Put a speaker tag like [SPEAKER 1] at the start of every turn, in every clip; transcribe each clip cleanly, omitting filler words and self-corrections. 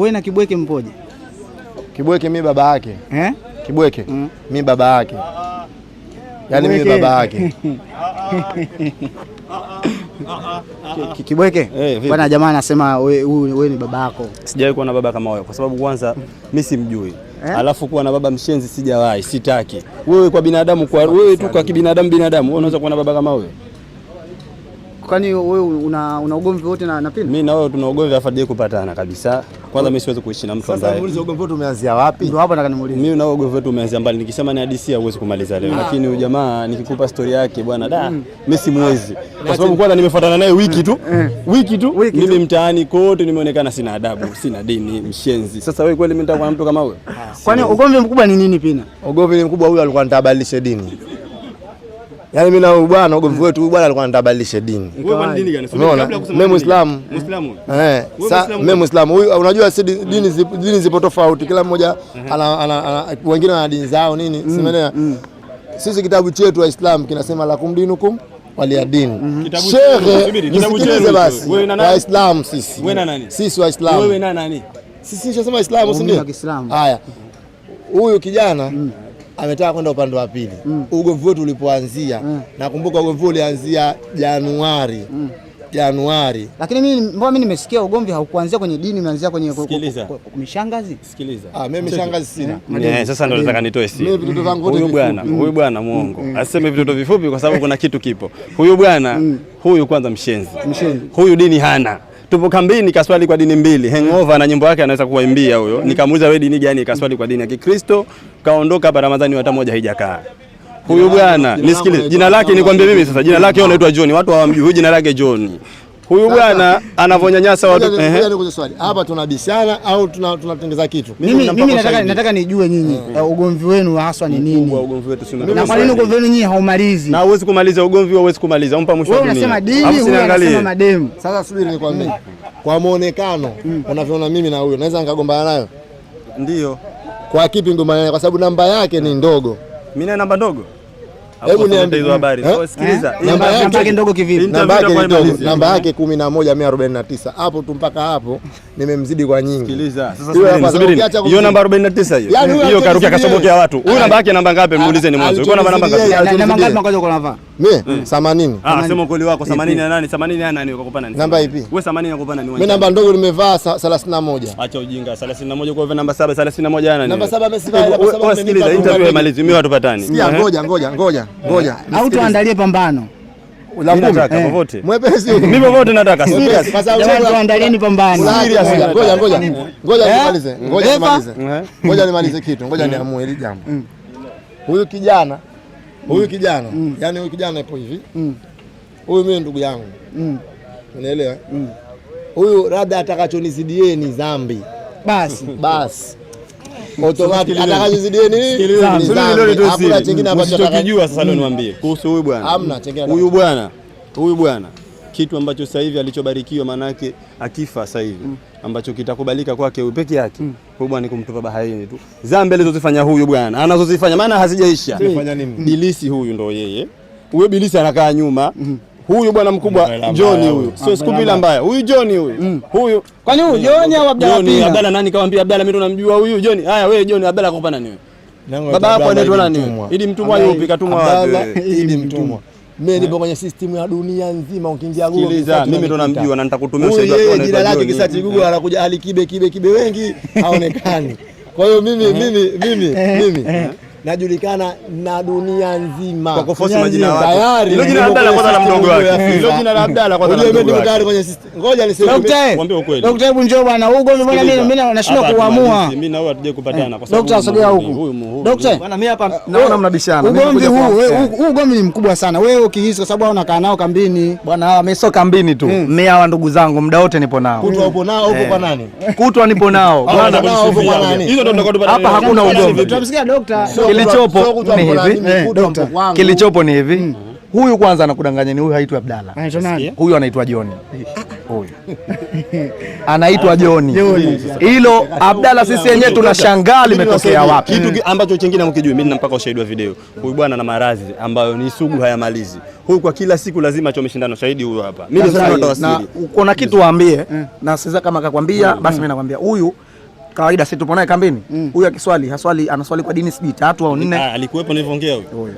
[SPEAKER 1] Wewe na Kibweke mpoje?
[SPEAKER 2] Kibweke mimi baba yake. Kibweke mimi baba yake. Yaani mimi baba yake.
[SPEAKER 1] Kibweke? Bwana jamaa anasema wewe ni baba yako.
[SPEAKER 3] Sijawahi kuwa na baba kama wewe kwa sababu kwanza mimi simjui. Alafu kuwa na baba mshenzi sijawahi, sitaki. Wewe kwa binadamu, kwa wewe tu kwa kibinadamu wewe unaweza kuwa na baba kama wewe?
[SPEAKER 1] Kwani wewe una ugomvi wote na Pina?
[SPEAKER 3] Mimi na wewe tuna ugomvi afadhali kupatana kabisa. Kwanza mimi siwezi kuishi na mtu ambaye.
[SPEAKER 2] Sasa muulize ugomvi wetu umeanzia wapi?
[SPEAKER 1] Ndio hapa nataka nimuulize.
[SPEAKER 3] Mimi na ugomvi wetu umeanzia mbali. Nikisema ni hadithi huwezi kumaliza leo. Lakini huyu jamaa nikikupa story yake bwana mimi simwezi. Kwa sababu kwanza nimefuatana naye wiki tu. Mimi mtaani kote nimeonekana sina adabu, sina dini, mshenzi. Sasa wewe kweli mimi nitakuwa na mtu kama wewe?
[SPEAKER 1] Kwani ugomvi mkubwa ni nini Pina?
[SPEAKER 2] Ugomvi mkubwa huyu alikuwa anatabadilisha dini. Yaani mimi na huyu bwana ugomvi wetu huyu bwana alikuwa anatabadilisha dini.
[SPEAKER 3] Wewe bwana dini gani?
[SPEAKER 2] Mimi Muislamu.
[SPEAKER 3] Muislamu?
[SPEAKER 2] Sasa mimi Muislamu. Huyu unajua dini zipo tofauti. Kila mmoja wengine wana dini zao nini? Simenea. Sisi kitabu chetu wa Islam kinasema lakum dinukum waliya dini. Kitabu chetu basi. Waislamu sisi.
[SPEAKER 3] Wewe na nani?
[SPEAKER 2] Sisi Waislamu.
[SPEAKER 3] Wewe na nani?
[SPEAKER 2] Sisi tunasema Waislamu si ndio? Haya. Huyu kijana ametaka kwenda upande wa pili. Ugomvi wetu ulipoanzia, nakumbuka ugomvi ulianzia Januari.
[SPEAKER 1] Lakini mimi nimesikia ugomvi haukuanzia kwenye dini, umeanzia kwenye mishangazi.
[SPEAKER 3] Sikiliza.
[SPEAKER 2] Mimi mishangazi sina.
[SPEAKER 3] Sasa ndio nataka nitoe siri. Huyu bwana muongo. Aseme vitu vifupi kwa sababu kuna kitu kipo. Huyu bwana, huyu kwanza mshenzi. Huyu dini hana. Tupo kambini kaswali kwa dini mbili. Hangover na nyimbo yake anaweza kuimbia huyo. Nikamuuliza wewe dini gani? Kaswali kwa dini ya Kikristo, kaondoka hapa Ramadhani hata moja haijakaa. Huyu bwana, nisikilize. Jina lake nikwambie mimi sasa. Jina lake anaitwa John. Watu hawamjui. Huyu jina lake John. Huyu bwana anavonyanyasa watu.
[SPEAKER 2] Ngoja swali. Hapa tunabishana au tunatengeza kitu?
[SPEAKER 1] Mimi nataka nijue nyinyi ugomvi wenu haswa ni nini?
[SPEAKER 3] Ugomvi wetu si
[SPEAKER 1] na kwa nini ugomvi wenu nyinyi haumalizi?
[SPEAKER 3] Na huwezi kumaliza ugomvi, huwezi kumaliza. Umpa mwisho wa dunia.
[SPEAKER 1] Wewe unasema dini, wewe unasema mademu.
[SPEAKER 2] Sasa subiri nikwambie. Kwa muonekano unavyoona mimi na huyo naweza nikagombana nayo?
[SPEAKER 3] Ndio.
[SPEAKER 2] Kwa kipi ngombana nayo? Kwa sababu namba yake ni ndogo.
[SPEAKER 3] Mimi na namba ndogo.
[SPEAKER 2] Hebu niambie hizo
[SPEAKER 3] habari. Sikiliza.
[SPEAKER 1] Namba yake ndogo kivipi?
[SPEAKER 2] Namba yake ndogo. Namba yake 11149. Hapo tu mpaka hapo nimemzidi kwa nyingi.
[SPEAKER 3] Sikiliza. Sasa subiri. Hiyo namba 49 hiyo. Hiyo karukia kasabokea watu. Huyu namba yake namba ngapi? Muulize ni mwanzo. Uko namba ngapi?
[SPEAKER 1] Namba ngapi mkaje uko navaa?
[SPEAKER 2] Mimi 80.
[SPEAKER 3] Sema ukweli wako 80 na nani? 80 na nani ukakupa nani?
[SPEAKER 2] Namba ipi?
[SPEAKER 3] Wewe 80 nakupa nani?
[SPEAKER 2] Mimi namba ndogo nimevaa 31.
[SPEAKER 3] Acha ujinga. 31 kwa hivyo namba 7 31 nani?
[SPEAKER 2] Namba 7 amesivaa namba 7.
[SPEAKER 3] Sikiliza interview imalizi. Mimi watupatani.
[SPEAKER 2] Sikia ngoja.
[SPEAKER 1] Au tuandalie pambano.
[SPEAKER 3] Nataka popote.
[SPEAKER 2] Mwepesi.
[SPEAKER 3] Mimi popote nataka.
[SPEAKER 2] Serious.
[SPEAKER 1] Jamani tuandalieni pambano.
[SPEAKER 2] Serious. Ngoja nimalize kitu. Ngoja niamue hili jambo. Huyu kijana yani huyu kijana ipo hivi. Huyu mimi ndugu yangu. Unaelewa? Huyu labda atakachonizidieni dhambi. Basi. Automatic atakachozidieni nini? Hakuna chingine ambacho
[SPEAKER 3] atakijua. Sasa leo niwaambie kuhusu huyu bwana.
[SPEAKER 2] Hamna chingine.
[SPEAKER 3] Huyu bwana kitu ambacho sasa hivi alichobarikiwa manake akifa sasa hivi ambacho kitakubalika kwake huyu peke yake. Huyu bwana ni kumtupa baharini tu. Dhambi alizozifanya huyu bwana anazozifanya maana hazijaisha.
[SPEAKER 2] Amefanya nini?
[SPEAKER 3] Bilisi huyu ndo yeye. Huyo bilisi anakaa nyuma. Huyu bwana mkubwa John huyu. Sio siku bila mbaya. Huyu John huyu. Huyu.
[SPEAKER 1] Kwani huyu John au Abdalla Pina?
[SPEAKER 3] John Abdalla nani kawaambia Abdalla mimi ndo namjua huyu John. Haya wewe John Abdalla akupa nani wewe? Baba yako anaitwa nani? Ili mtumwa yupi katumwa wapi?
[SPEAKER 2] Ili mtumwa. Mimi nipo kwenye system ya dunia nzima ukiingia Google.
[SPEAKER 3] Sikiliza, mimi ndo namjua na nitakutumia ushahidi wako.
[SPEAKER 2] Yeye jina lake kisati Google anakuja Ali Kibe wengi haonekani. Kwa hiyo mimi najulikana na dunia nzima.
[SPEAKER 3] Kwa kuforce majina watu.
[SPEAKER 2] Tayari.
[SPEAKER 3] Hilo jina la Abdalla kwanza la mdogo wake. Hilo jina la Abdalla kwanza la mdogo wake. Mimi tayari kwenye system. Ngoja niseme.
[SPEAKER 1] Mwambie ukweli. Daktari, hebu njoo bwana. Huko mbona mimi nashindwa kuamua.
[SPEAKER 3] Mimi na wewe hatuje kupatana kwa sababu.
[SPEAKER 1] Daktari sogea huko. Daktari.
[SPEAKER 3] Bwana mimi hapa naona mnabishana.
[SPEAKER 1] Ugomvi huu ugomvi ni mkubwa sana. Wewe ukihisi kwa sababu unakaa nao kambini.
[SPEAKER 4] Bwana hawa mimi sio kambini tu. Mimi hawa ndugu zangu muda wote nipo nao.
[SPEAKER 2] Kutwa upo nao upo kwa nani?
[SPEAKER 4] Kutwa nipo nao.
[SPEAKER 2] Bwana upo kwa nani?
[SPEAKER 3] Hizo ndo tutakotupata.
[SPEAKER 4] Hapa hakuna ugomvi.
[SPEAKER 1] Tunamsikia daktari.
[SPEAKER 4] Kilichopo ni hivi. Huyu kwanza anakudanganya, huyu haitwi Abdalla. Huyu anaitwa John. Huyu anaitwa John. Hilo Abdalla sisi wenyewe tunashangaa limetokea wapi.
[SPEAKER 3] Kitu ambacho chengine mkijui, mimi nina mpaka ushahidi wa video. Huyu bwana na maradhi ambayo ni sugu hayamalizi. Huyu kwa kila siku lazima achome shindano, shahidi huyu hapa. Mimi sasa natoa siri.
[SPEAKER 4] Kuna kitu waambie na sasa kama akakwambia basi mimi nakwambia huyu kawaida sisi tupo naye kambini. Huyu akiswali anaswali kwa dini sijui 3 au 4.
[SPEAKER 3] Alikuwepo nilivyoongea huyo.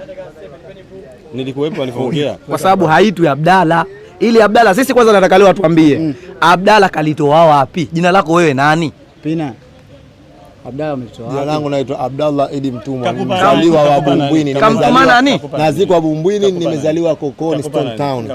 [SPEAKER 3] Nilikuwepo alivyoongea.
[SPEAKER 4] Kwa sababu haitwi Abdalla. Ili Abdalla sisi kwanza nataka leo atuambie. Abdalla kalitoa wapi? Jina lako wewe nani?
[SPEAKER 1] Pina. Abdalla umetoa wapi?
[SPEAKER 2] Jina langu naitwa Abdallah Idi Mtumwa. Mzaliwa wa Bumbwini.
[SPEAKER 4] Kamtuma nani?
[SPEAKER 2] Nazikwa Bumbwini, nimezaliwa Kokoni Stone Town.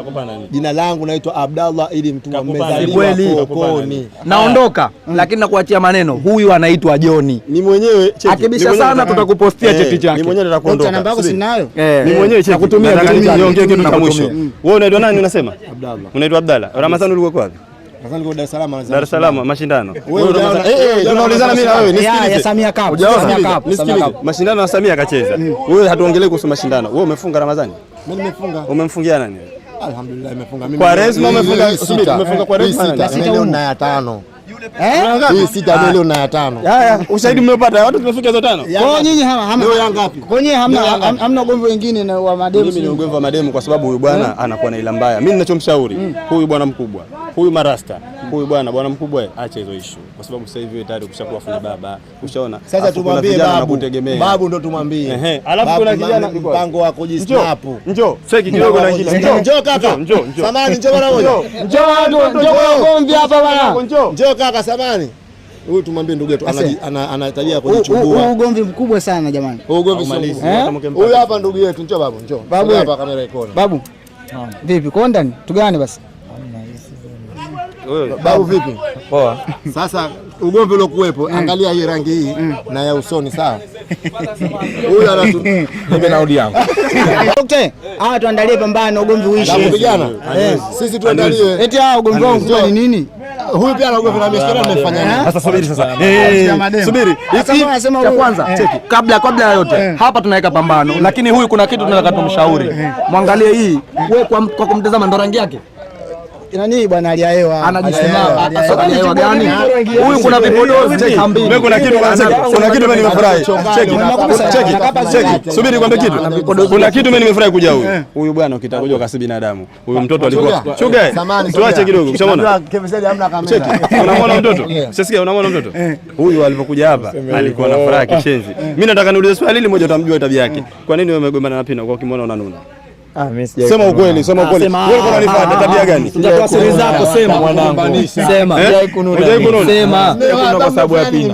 [SPEAKER 2] Jina langu naitwa Abdallah Idi Mtumwa. Mmezaliwa Kokoni.
[SPEAKER 4] Naondoka lakini nakuachia maneno. Huyu anaitwa Joni.
[SPEAKER 3] Ni mwenyewe cheki.
[SPEAKER 4] Akibisha sana tutakupostia cheti chake.
[SPEAKER 3] Ni mwenyewe nitakuondoka.
[SPEAKER 1] Namba yako sinayo?
[SPEAKER 3] Ni mwenyewe cheki.
[SPEAKER 4] Nakutumia
[SPEAKER 3] niongee kitu cha mwisho. Wewe unaitwa nani unasema?
[SPEAKER 2] Abdallah.
[SPEAKER 3] Unaitwa Abdalla. Ramadhani ulikuwa wapi?
[SPEAKER 2] Ramadhani kwa Dar es Salaam.
[SPEAKER 3] Dar es Salaam mashindano.
[SPEAKER 2] Wewe
[SPEAKER 3] tunaulizana mimi na wewe.
[SPEAKER 1] Ya Samia Cup.
[SPEAKER 3] Nisikilize. Mashindano ya Samia akacheza. Wewe hatuongelee kuhusu mashindano. Wewe umefunga Ramadhani?
[SPEAKER 2] Mimi nimefunga.
[SPEAKER 3] Umemfungia nani?
[SPEAKER 2] Alhamdulillah nimefunga mimi.
[SPEAKER 3] Kwa Resma umefunga, subiri umefunga kwa Resma nani?
[SPEAKER 2] Milioni na ya 5. Hii 6 milioni na ya 5.
[SPEAKER 3] Haya, ushahidi mmepata watu tumefika hizo 5.
[SPEAKER 1] Kwa nyinyi hamna.
[SPEAKER 2] Leo Yanga ngapi?
[SPEAKER 1] Kwa nyinyi hamna ugomvi wengine na wa mademu.
[SPEAKER 3] Mimi ni ugomvi wa mademu kwa sababu huyu bwana anakuwa na ila mbaya. Mimi ninachomshauri huyu bwana mkubwa, huyu marasta, huyu bwana mkubwa acha hizo issue kwa sababu sasa hivi tayari ukishakuwa fundi baba, ushaona.
[SPEAKER 2] Sasa tumwambie babu ndo tumwambie.
[SPEAKER 3] Alafu kuna kijana
[SPEAKER 2] mpango wa kujisnap.
[SPEAKER 3] Njoo, cheki kidogo na hili.
[SPEAKER 2] Njoo kaka. Samani njoo bwana moja.
[SPEAKER 1] Njoo ugomvi hapa bwana.
[SPEAKER 2] Njoo kaka Samani. Huyu tumwambie ndugu yetu ana tabia ya kujichubua.
[SPEAKER 1] Ugomvi mkubwa sana jamani.
[SPEAKER 2] Ugomvi sio. Huyu hapa ndugu yetu, njoo babu, njoo. Babu hapa kamera iko.
[SPEAKER 1] Babu. Vipi? Kwa ndani? Tugane basi.
[SPEAKER 2] Babu vipi?
[SPEAKER 3] Poa.
[SPEAKER 2] Sasa ugomvi uliokuwepo, angalia hii rangi hii na ya usoni sawa. Huyu anatupe naudi yangu.
[SPEAKER 1] Okay. Tuandalie pambano ugomvi uishi.
[SPEAKER 2] Kupigana. Sisi tuandalie.
[SPEAKER 1] Eti ugomvi wangu ni nini?
[SPEAKER 2] Huyu pia anaugomvi na mimi nimefanya nini?
[SPEAKER 3] Sasa subiri sasa. Subiri.
[SPEAKER 4] Cha kwanza kabla ya yote hapa tunaweka pambano, lakini huyu kuna kitu tunataka tumshauri. Mwangalie hii wewe kwa kumtazama ndo rangi yake.
[SPEAKER 1] Nani bwana hali ya hewa
[SPEAKER 4] anajisema hewa gani huyu? Kuna vipodozi cheki mbili.
[SPEAKER 3] Mimi kuna kitu mimi nimefurahi. Cheki. Subiri kwambie kitu. Kuna kitu mimi nimefurahi kuja huyu. Huyu bwana ukitakuja kasi binadamu. Huyu mtoto alikuwa. Chuga. Tuache kidogo. Ushaona? Cheki. Unamwona mtoto? Sisikia unamwona mtoto? Huyu alipokuja hapa alikuwa na furaha kishenzi. Mimi nataka niulize swali hili moja utamjua tabia yake. Kwa nini wewe umegombana na Pina kwa ukimwona unanuna? Sema ukweli, sema ukweli. Wewe uko unanifuata tabia gani?
[SPEAKER 4] Sijatoa siri zako, sema mwanangu. Sema. Sema.
[SPEAKER 3] Kwa sababu ya Pina.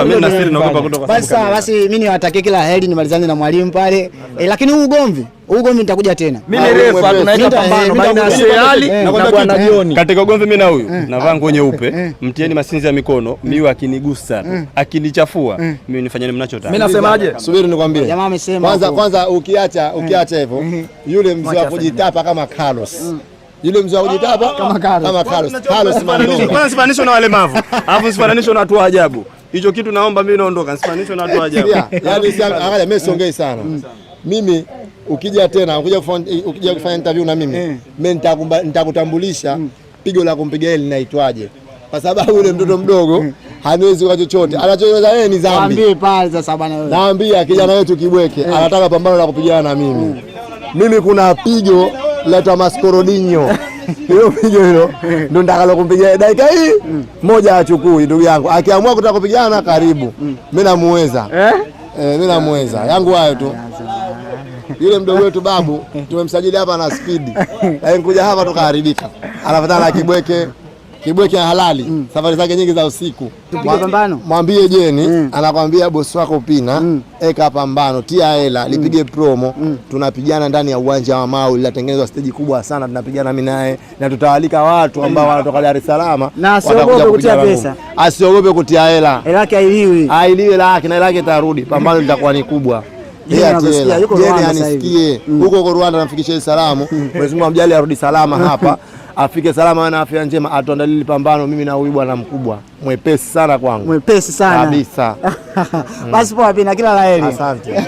[SPEAKER 3] Mimi nina siri naogopa kutoka.
[SPEAKER 1] Basi mimi niwatakie kila heri, nimalizane na mwalimu pale. Lakini huu ugomvi nitakuja tena.
[SPEAKER 4] Mimi ni refa, tunaweka pambano baina ya Seali na bwana Joni.
[SPEAKER 3] Katika ugomvi mimi na huyu navaa nguo nyeupe, mtieni masinzi ya mikono, miwa akinigusa, akinichafua, mimi nifanyeni mnachotaka.
[SPEAKER 4] Mimi nasemaje?
[SPEAKER 2] Subiri nikwambie.
[SPEAKER 1] Jamaa amesema.
[SPEAKER 2] Kwanza ukiacha hivyo, yule mzee wa kujitapa kama Carlos. Yule mzee wa kujitapa kama Carlos. Carlos Mandonga.
[SPEAKER 3] Sifanishwe na walemavu. Alafu sifanishwe na watu wa ajabu. Hicho kitu naomba mimi naondoka, sifanishwe na watu wa ajabu.
[SPEAKER 2] Yaani angalia mimi siongei sana. Mimi ukija kufanya interview na mimi nitakutambulisha pigo la kumpiga yeye linaitwaje, kwa sababu yule mtoto mdogo haniwezi kwa chochote, anachoweza yeye ni dhambi.
[SPEAKER 1] Naambie pale sasa bwana wewe.
[SPEAKER 2] Naambia kijana wetu Kibweke anataka pambano la kupigana na mimi. Mimi kuna pigo la Mascorodinho. Hilo pigo hilo ndio nitakalo kumpiga dakika hii moja achukui ndugu yangu. Akiamua kutaka kupigana karibu. Mimi namuweza. Mimi namuweza. Yangu hayo tu. Yule mdogo wetu babu tumemsajili hapa na speed. Lakini kuja hapa tukaharibika. Anafuatana na Kibweke halali. Safari zake nyingi za usiku.
[SPEAKER 1] Pambano.
[SPEAKER 2] Mwambie Jeni, anakwambia bosi wako Pina, eka pambano, tia hela, lipige promo, tunapigana ndani ya uwanja wa Mau, linatengenezwa stage kubwa sana, tunapigana mimi naye na tutawalika watu ambao wanatoka Dar es Salaam.
[SPEAKER 1] Na asiogope kutia pesa.
[SPEAKER 2] Asiogope kutia hela.
[SPEAKER 1] Hela yake hailiwi.
[SPEAKER 2] Hailiwi laki na hela yake itarudi. Pambano litakuwa ni kubwa. Jeni anisikie. Huko Rwanda namfikishia salamu. Mwenyezi Mungu amjalie arudi salama hapa. Afike salama na afya njema, atuandalie pambano mimi na huyu bwana mkubwa. Mwepesi sana kwangu.
[SPEAKER 1] Mwepesi sana.
[SPEAKER 2] Kabisa.
[SPEAKER 1] Basi poa Pina, kila la heri.
[SPEAKER 2] Asante.